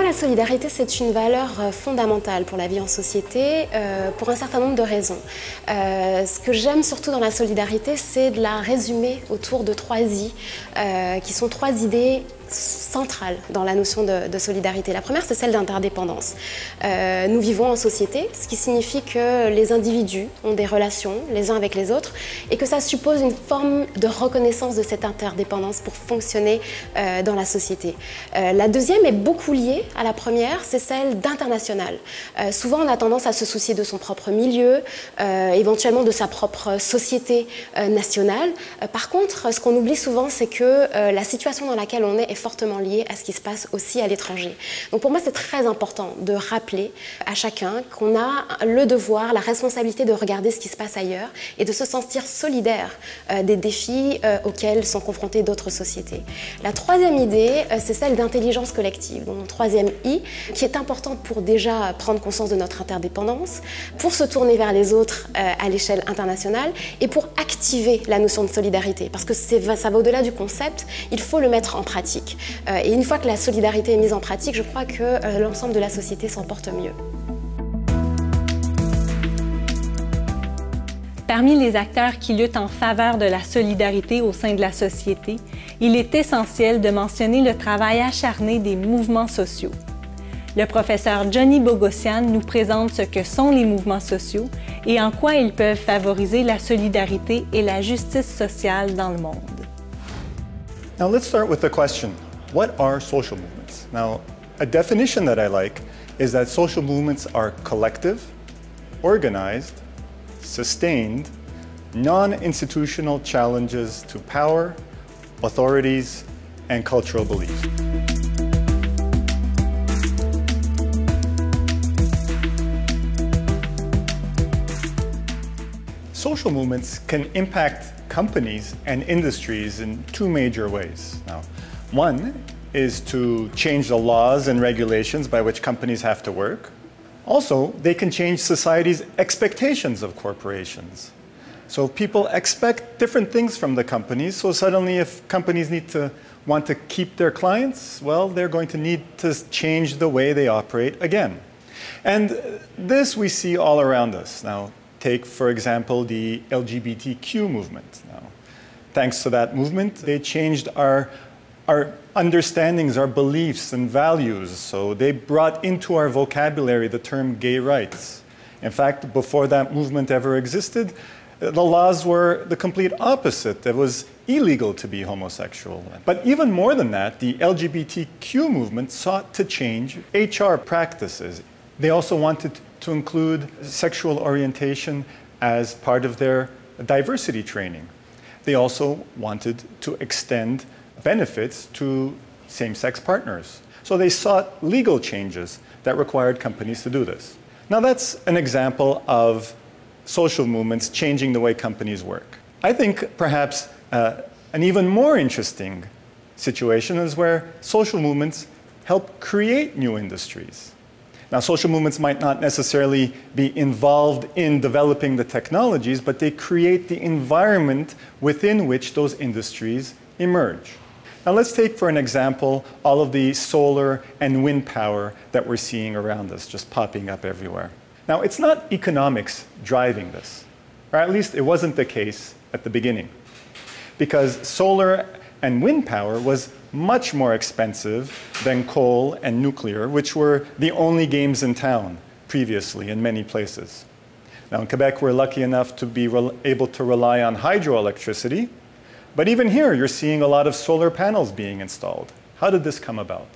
la solidarité, c'est une valeur fondamentale pour la vie en société, pour un certain nombre de raisons. Ce que j'aime surtout dans la solidarité, c'est de la résumer autour de 3 I, qui sont 3 idées centrale dans la notion de solidarité. La première, c'est celle d'interdépendance. Nous vivons en société, ce qui signifie que les individus ont des relations les uns avec les autres et que ça suppose une forme de reconnaissance de cette interdépendance pour fonctionner dans la société. La deuxième est beaucoup liée à la première, c'est celle d'international. Souvent, on a tendance à se soucier de son propre milieu, éventuellement de sa propre société nationale. Par contre, ce qu'on oublie souvent, c'est que la situation dans laquelle on est fortement lié à ce qui se passe aussi à l'étranger. Donc pour moi, c'est très important de rappeler à chacun qu'on a le devoir, la responsabilité de regarder ce qui se passe ailleurs et de se sentir solidaire des défis auxquels sont confrontées d'autres sociétés. La troisième idée, c'est celle d'intelligence collective, donc troisième I, qui est importante pour déjà prendre conscience de notre interdépendance, pour se tourner vers les autres à l'échelle internationale et pour activer la notion de solidarité, parce que ça va au-delà du concept, il faut le mettre en pratique. Et une fois que la solidarité est mise en pratique, je crois que l'ensemble de la société s'en porte mieux. Parmi les acteurs qui luttent en faveur de la solidarité au sein de la société, il est essentiel de mentionner le travail acharné des mouvements sociaux. Le professeur Johnny Bogossian nous présente ce que sont les mouvements sociaux et en quoi ils peuvent favoriser la solidarité et la justice sociale dans le monde. Now let's start with the question, what are social movements? Now, a definition that I like is that social movements are collective, organized, sustained, non-institutional challenges to power, authorities, and cultural beliefs. Social movements can impact companies and industries in 2 major ways. Now, one is to change the laws and regulations by which companies have to work. Also, they can change society's expectations of corporations. So people expect different things from the companies, so suddenly if companies want to keep their clients, well, they're going to need to change the way they operate again. And this we see all around us. Now, take, for example, the LGBTQ movement. Now, thanks to that movement, they changed our understandings, our beliefs and values. So they brought into our vocabulary the term gay rights. In fact, before that movement ever existed, the laws were the complete opposite. It was illegal to be homosexual. But even more than that, the LGBTQ movement sought to change HR practices. They also wanted to include sexual orientation as part of their diversity training. They also wanted to extend benefits to same-sex partners. So they sought legal changes that required companies to do this. Now that's an example of social movements changing the way companies work. I think perhaps an even more interesting situation is where social movements help create new industries. Now, social movements might not necessarily be involved in developing the technologies, but they create the environment within which those industries emerge. Now, let's take, for an example, all of the solar and wind power that we're seeing around us, just popping up everywhere. Now, it's not economics driving this, or at least it wasn't the case at the beginning, because solar and wind power was much more expensive than coal and nuclear, which were the only games in town previously in many places. Now in Quebec, we're lucky enough to be able to rely on hydroelectricity, but even here, you're seeing a lot of solar panels being installed. How did this come about?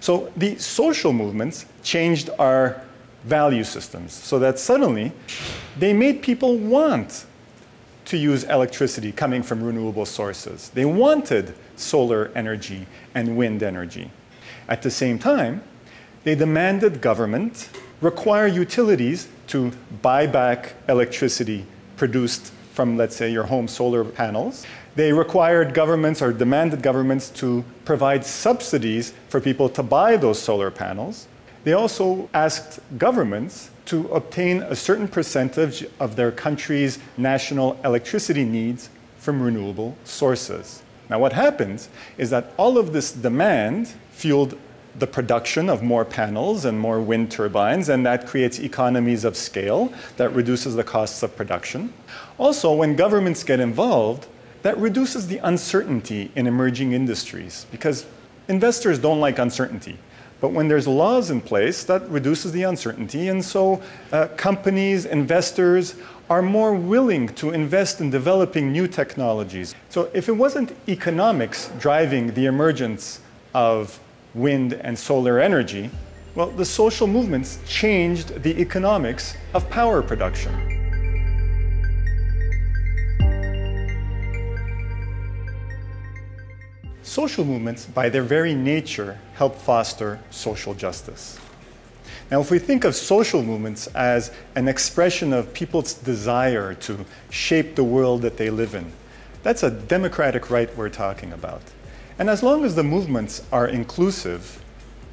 So the social movements changed our value systems so that suddenly they made people want to use electricity coming from renewable sources. They wanted solar energy and wind energy. At the same time, they demanded government require utilities to buy back electricity produced from, let's say, your home solar panels. They required governments or demanded governments to provide subsidies for people to buy those solar panels. They also asked governments to obtain a certain percentage of their country's national electricity needs from renewable sources. Now what happens is that all of this demand fueled the production of more panels and more wind turbines, and that creates economies of scale that reduces the costs of production. Also, when governments get involved, that reduces the uncertainty in emerging industries because investors don't like uncertainty. But when there's laws in place, that reduces the uncertainty, and so companies, investors are more willing to invest in developing new technologies. So if it wasn't economics driving the emergence of wind and solar energy, well, the social movements changed the economics of power production. Social movements, by their very nature, help foster social justice. Now, if we think of social movements as an expression of people's desire to shape the world that they live in, that's a democratic right we're talking about. And as long as the movements are inclusive,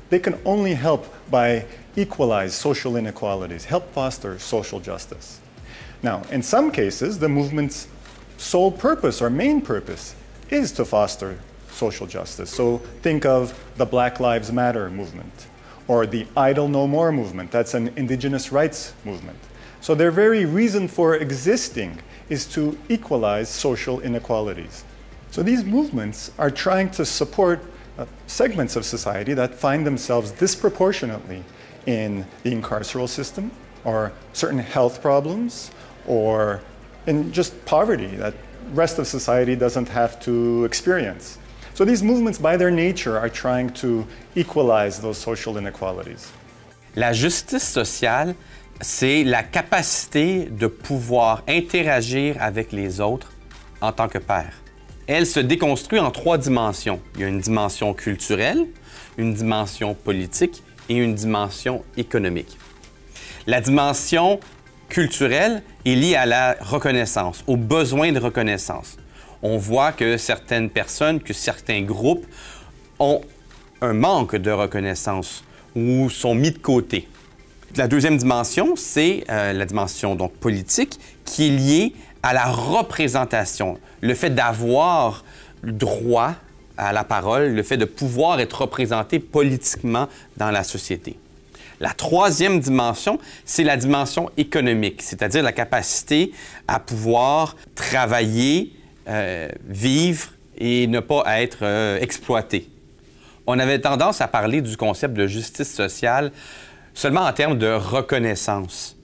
they can only help by equalize social inequalities, help foster social justice. Now, in some cases, the movement's sole purpose or main purpose is to foster social justice. So think of the Black Lives Matter movement or the Idle No More movement. That's an indigenous rights movement. So their very reason for existing is to equalize social inequalities. So these movements are trying to support segments of society that find themselves disproportionately in the incarceral system or certain health problems or in just poverty that the rest of society doesn't have to experience. So these movements, by their nature, are trying to equalize those social inequalities. La justice sociale, c'est la capacité de pouvoir interagir avec les autres en tant que pair. Elle se déconstruit en 3 dimensions. Il y a une dimension culturelle, une dimension politique et une dimension économique. La dimension culturelle est liée à la reconnaissance, aux besoins de reconnaissance. On voit que certaines personnes, que certains groupes ont un manque de reconnaissance ou sont mis de côté. La deuxième dimension, c'est la dimension donc, politique qui est liée à la représentation, le fait d'avoir droit à la parole, le fait de pouvoir être représenté politiquement dans la société. La troisième dimension, c'est la dimension économique, c'est-à-dire la capacité à pouvoir travailler, vivre et ne pas être exploité. On avait tendance à parler du concept de justice sociale seulement en termes de reconnaissance.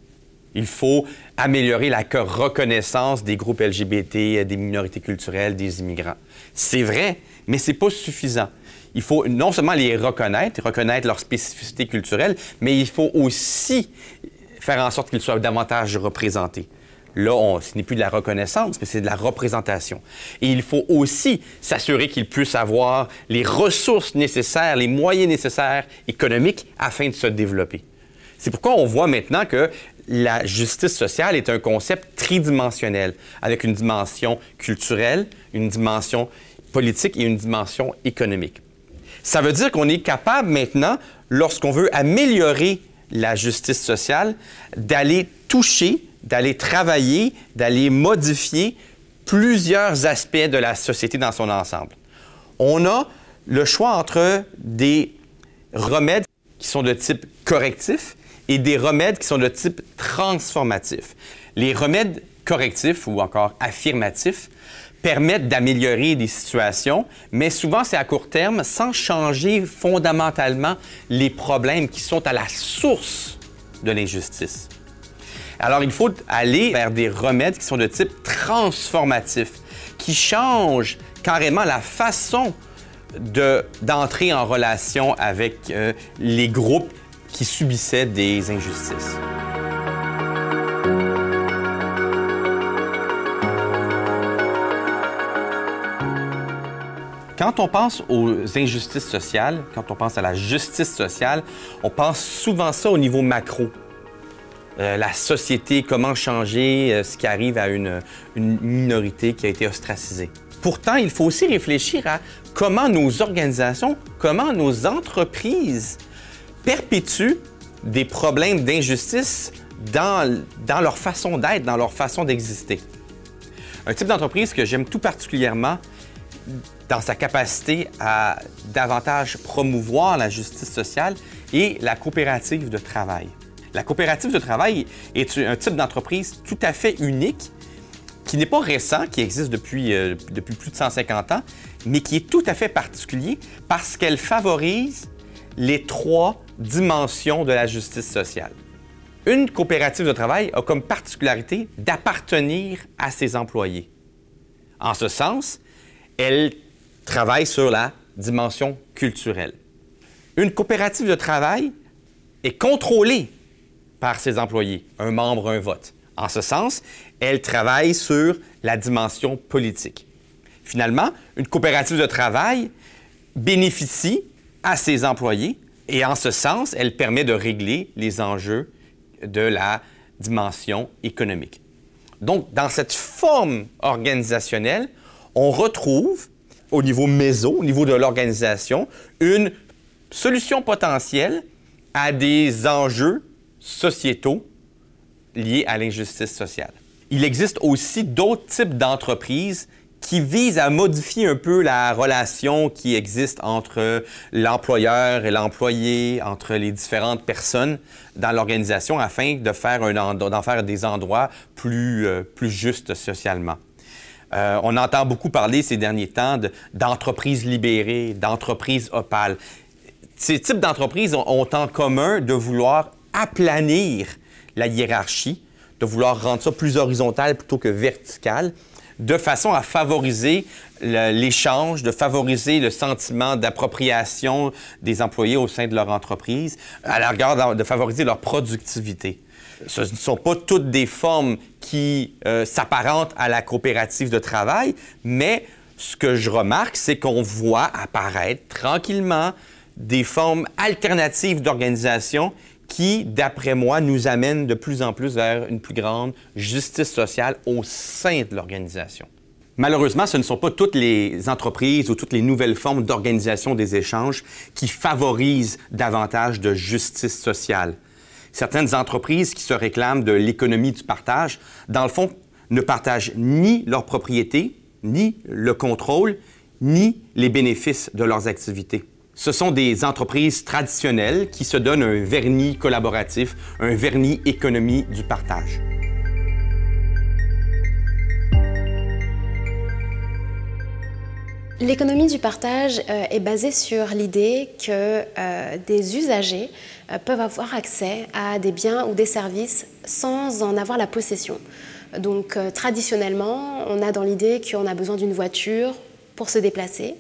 Il faut améliorer la reconnaissance des groupes LGBT, des minorités culturelles, des immigrants. C'est vrai, mais ce n'est pas suffisant. Il faut non seulement les reconnaître leurs spécificités culturelles, mais il faut aussi faire en sorte qu'ils soient davantage représentés. Là, ce n'est plus de la reconnaissance, mais c'est de la représentation. Et il faut aussi s'assurer qu'ils puissent avoir les ressources nécessaires, les moyens nécessaires économiques afin de se développer. C'est pourquoi on voit maintenant que la justice sociale est un concept tridimensionnel, avec une dimension culturelle, une dimension politique et une dimension économique. Ça veut dire qu'on est capable maintenant, lorsqu'on veut améliorer la justice sociale, d'aller toucher, d'aller travailler, d'aller modifier plusieurs aspects de la société dans son ensemble. On a le choix entre des remèdes qui sont de type correctif et des remèdes qui sont de type transformatif. Les remèdes correctifs ou encore affirmatifs permettent d'améliorer des situations, mais souvent c'est à court terme sans changer fondamentalement les problèmes qui sont à la source de l'injustice. Alors, il faut aller vers des remèdes qui sont de type transformatif, qui changent carrément la façon d'entrer en relation avec les groupes qui subissaient des injustices. Quand on pense aux injustices sociales, quand on pense à la justice sociale, on pense souvent ça au niveau macro. La société, comment changer ce qui arrive à une minorité qui a été ostracisée. Pourtant, il faut aussi réfléchir à comment nos organisations, comment nos entreprises perpétuent des problèmes d'injustice dans leur façon d'être, dans leur façon d'exister. Un type d'entreprise que j'aime tout particulièrement, dans sa capacité à davantage promouvoir la justice sociale est la coopérative de travail. La coopérative de travail est un type d'entreprise tout à fait unique, qui n'est pas récent, qui existe depuis plus de 150 ans, mais qui est tout à fait particulier parce qu'elle favorise les 3 dimensions de la justice sociale. Une coopérative de travail a comme particularité d'appartenir à ses employés. En ce sens, elle travaille sur la dimension culturelle. Une coopérative de travail est contrôlée par ses employés, un membre, un vote. En ce sens, elle travaille sur la dimension politique. Finalement, une coopérative de travail bénéficie à ses employés et en ce sens, elle permet de régler les enjeux de la dimension économique. Donc, dans cette forme organisationnelle, on retrouve au niveau méso, au niveau de l'organisation, une solution potentielle à des enjeux sociétaux liés à l'injustice sociale. Il existe aussi d'autres types d'entreprises qui visent à modifier un peu la relation qui existe entre l'employeur et l'employé, entre les différentes personnes dans l'organisation afin de faire d'en faire des endroits plus justes socialement. On entend beaucoup parler ces derniers temps d'entreprises libérées, d'entreprises opales. Ces types d'entreprises ont en commun de vouloir aplanir la hiérarchie, de vouloir rendre ça plus horizontal plutôt que vertical, de façon à favoriser l'échange, de favoriser le sentiment d'appropriation des employés au sein de leur entreprise, à la rigueur de favoriser leur productivité. Ce ne sont pas toutes des formes qui s'apparentent à la coopérative de travail, mais ce que je remarque, c'est qu'on voit apparaître tranquillement des formes alternatives d'organisation qui, d'après moi, nous amènent de plus en plus vers une plus grande justice sociale au sein de l'organisation. Malheureusement, ce ne sont pas toutes les entreprises ou toutes les nouvelles formes d'organisation des échanges qui favorisent davantage de justice sociale. Certaines entreprises qui se réclament de l'économie du partage, dans le fond, ne partagent ni leurs propriétés, ni le contrôle, ni les bénéfices de leurs activités. Ce sont des entreprises traditionnelles qui se donnent un vernis collaboratif, un vernis économie du partage. L'économie du partage est basée sur l'idée que des usagers peuvent avoir accès à des biens ou des services sans en avoir la possession. Donc traditionnellement, on a dans l'idée qu'on a besoin d'une voiture pour se déplacer,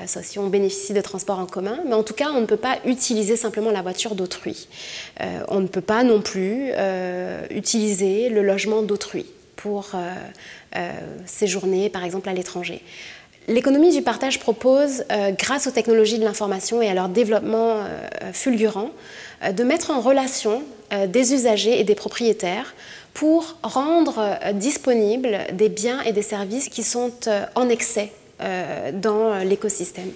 sauf si on bénéficie de transports en commun, mais en tout cas, on ne peut pas utiliser simplement la voiture d'autrui. On ne peut pas non plus utiliser le logement d'autrui pour séjourner, par exemple, à l'étranger. L'économie du partage propose, grâce aux technologies de l'information et à leur développement fulgurant, de mettre en relation des usagers et des propriétaires pour rendre disponibles des biens et des services qui sont en excès dans l'écosystème.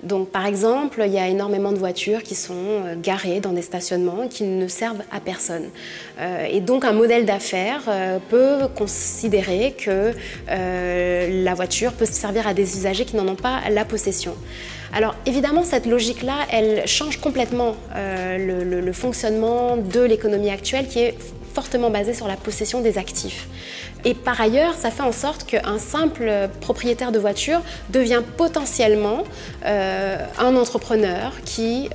Donc, par exemple, il y a énormément de voitures qui sont garées dans des stationnements qui ne servent à personne. Et donc, un modèle d'affaires peut considérer que la voiture peut servir à des usagers qui n'en ont pas la possession. Alors, évidemment, cette logique-là, elle change complètement le fonctionnement de l'économie actuelle qui est fortement basée sur la possession des actifs. Et par ailleurs, ça fait en sorte qu'un simple propriétaire de voiture devient potentiellement un entrepreneur qui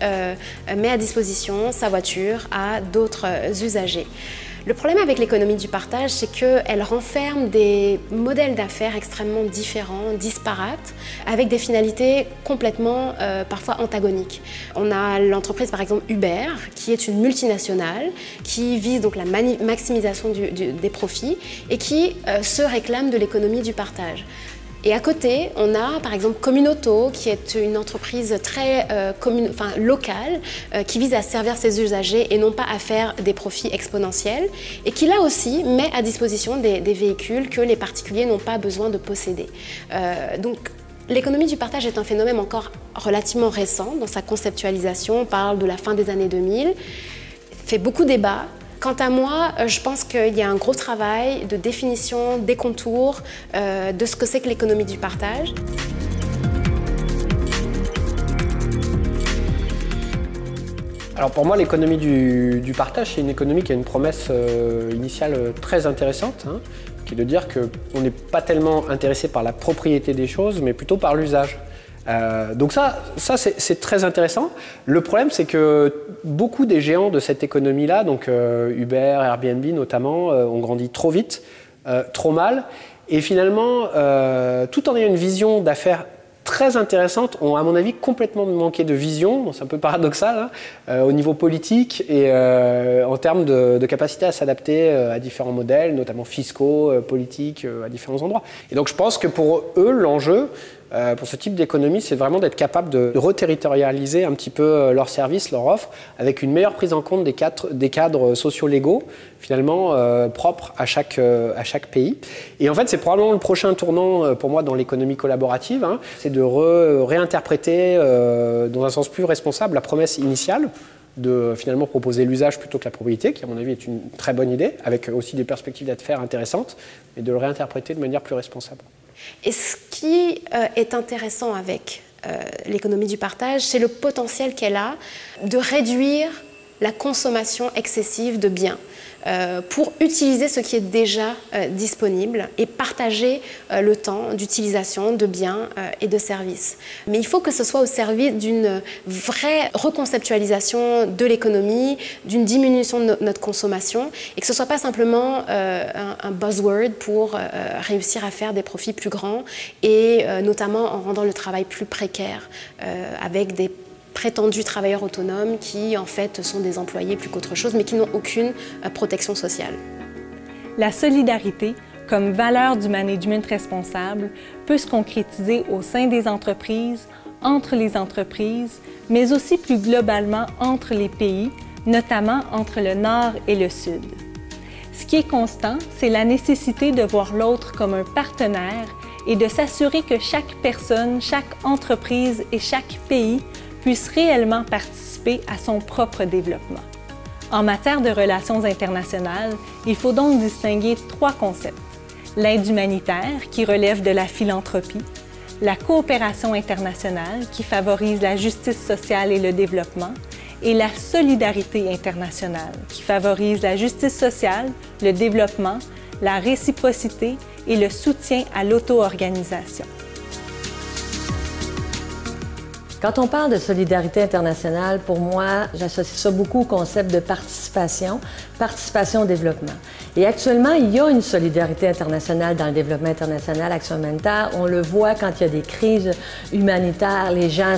met à disposition sa voiture à d'autres usagers. Le problème avec l'économie du partage, c'est qu'elle renferme des modèles d'affaires extrêmement différents, disparates, avec des finalités complètement parfois antagoniques. On a l'entreprise par exemple Uber, qui est une multinationale, qui vise donc la maximisation des profits et qui se réclame de l'économie du partage. Et à côté, on a par exemple Communauto, qui est une entreprise très locale, qui vise à servir ses usagers et non pas à faire des profits exponentiels, et qui là aussi met à disposition des véhicules que les particuliers n'ont pas besoin de posséder. Donc, l'économie du partage est un phénomène encore relativement récent dans sa conceptualisation. On parle de la fin des années 2000, fait beaucoup débat. Quant à moi, je pense qu'il y a un gros travail de définition des contours de ce que c'est que l'économie du partage. Alors pour moi, l'économie du partage, c'est une économie qui a une promesse initiale très intéressante, hein, qui est de dire qu'on n'est pas tellement intéressé par la propriété des choses, mais plutôt par l'usage. Donc ça c'est très intéressant. Le problème, c'est que beaucoup des géants de cette économie-là, donc Uber, Airbnb notamment, ont grandi trop vite, trop mal, et finalement, tout en ayant une vision d'affaires très intéressantes, ont à mon avis complètement manqué de vision, bon, c'est un peu paradoxal, hein, au niveau politique et en termes de capacité à s'adapter à différents modèles, notamment fiscaux, politiques, à différents endroits. Et donc je pense que pour eux, l'enjeu, pour ce type d'économie, c'est vraiment d'être capable de reterritorialiser un petit peu leurs services, leur offre, avec une meilleure prise en compte des cadres sociaux-légaux, finalement propres à chaque pays. Et en fait, c'est probablement le prochain tournant pour moi dans l'économie collaborative, hein, c'est de réinterpréter dans un sens plus responsable la promesse initiale de finalement proposer l'usage plutôt que la propriété, qui à mon avis est une très bonne idée, avec aussi des perspectives d'affaires intéressantes, mais de le réinterpréter de manière plus responsable. Et ce qui est intéressant avec l'économie du partage, c'est le potentiel qu'elle a de réduire la consommation excessive de biens pour utiliser ce qui est déjà disponible et partager le temps d'utilisation de biens et de services. Mais il faut que ce soit au service d'une vraie reconceptualisation de l'économie, d'une diminution de notre consommation et que ce ne soit pas simplement un buzzword pour réussir à faire des profits plus grands et notamment en rendant le travail plus précaire avec des prétendus travailleurs autonomes qui, en fait, sont des employés plus qu'autre chose, mais qui n'ont aucune protection sociale. La solidarité, comme valeur du management responsable, peut se concrétiser au sein des entreprises, entre les entreprises, mais aussi plus globalement entre les pays, notamment entre le Nord et le Sud. Ce qui est constant, c'est la nécessité de voir l'autre comme un partenaire et de s'assurer que chaque personne, chaque entreprise et chaque pays puisse réellement participer à son propre développement. En matière de relations internationales, il faut donc distinguer trois concepts. L'aide humanitaire, qui relève de la philanthropie, la coopération internationale, qui favorise la justice sociale et le développement, et la solidarité internationale, qui favorise la justice sociale, le développement, la réciprocité et le soutien à l'auto-organisation. Quand on parle de solidarité internationale, pour moi, j'associe ça beaucoup au concept de participation au développement. Et actuellement, il y a une solidarité internationale dans le développement international, Action humanitaire. On le voit quand il y a des crises humanitaires, les gens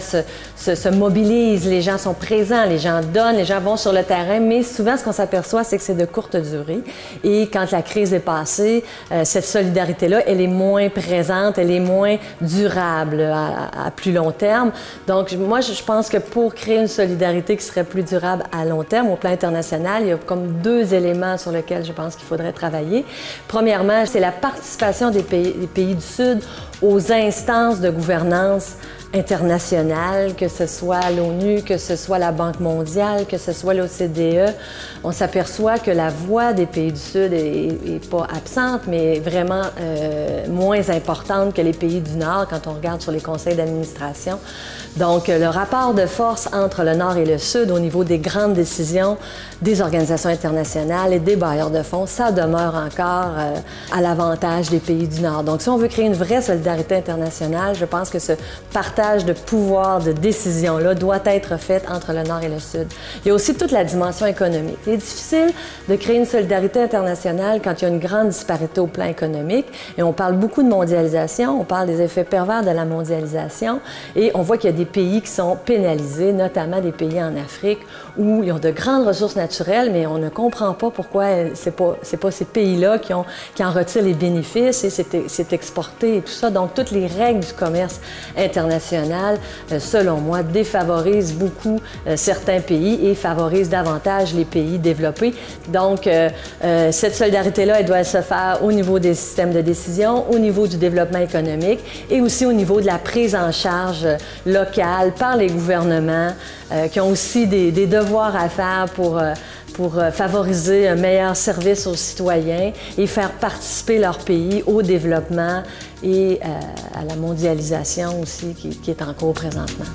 se mobilisent, les gens sont présents, les gens donnent, les gens vont sur le terrain, mais souvent, ce qu'on s'aperçoit, c'est que c'est de courte durée. Et quand la crise est passée, cette solidarité-là, elle est moins présente, elle est moins durable à plus long terme. Donc, moi, je pense que pour créer une solidarité qui serait plus durable à long terme, au plan international, il y a comme deux éléments sur lesquels je pense qu'il faudrait travailler. Premièrement, c'est la participation des pays du Sud aux instances de gouvernance internationale, que ce soit l'ONU, que ce soit la Banque mondiale, que ce soit l'OCDE. On s'aperçoit que la voix des pays du Sud est pas absente, mais vraiment moins importante que les pays du Nord quand on regarde sur les conseils d'administration. Donc, le rapport de force entre le Nord et le Sud au niveau des grandes décisions des organisations internationales et des bailleurs de fonds, ça demeure encore à l'avantage des pays du Nord. Donc, si on veut créer une vraie solidarité internationale, je pense que ce partage de pouvoir, de décision-là doit être fait entre le Nord et le Sud. Il y a aussi toute la dimension économique. Il est difficile de créer une solidarité internationale quand il y a une grande disparité au plan économique. Et on parle beaucoup de mondialisation, on parle des effets pervers de la mondialisation et on voit qu'il y a des pays qui sont pénalisés, notamment des pays en Afrique où ils ont de grandes ressources naturelles, mais on ne comprend pas pourquoi c'est pas ces pays-là qui en retirent les bénéfices et c'est exporté et tout ça. Donc, toutes les règles du commerce international, selon moi, défavorisent beaucoup certains pays et favorisent davantage les pays développés. Donc, cette solidarité-là, elle doit se faire au niveau des systèmes de décision, au niveau du développement économique et aussi au niveau de la prise en charge locale par les gouvernements qui ont aussi des devoirs à faire pour favoriser un meilleur service aux citoyens et faire participer leur pays au développement et à la mondialisation aussi qui est en cours présentement.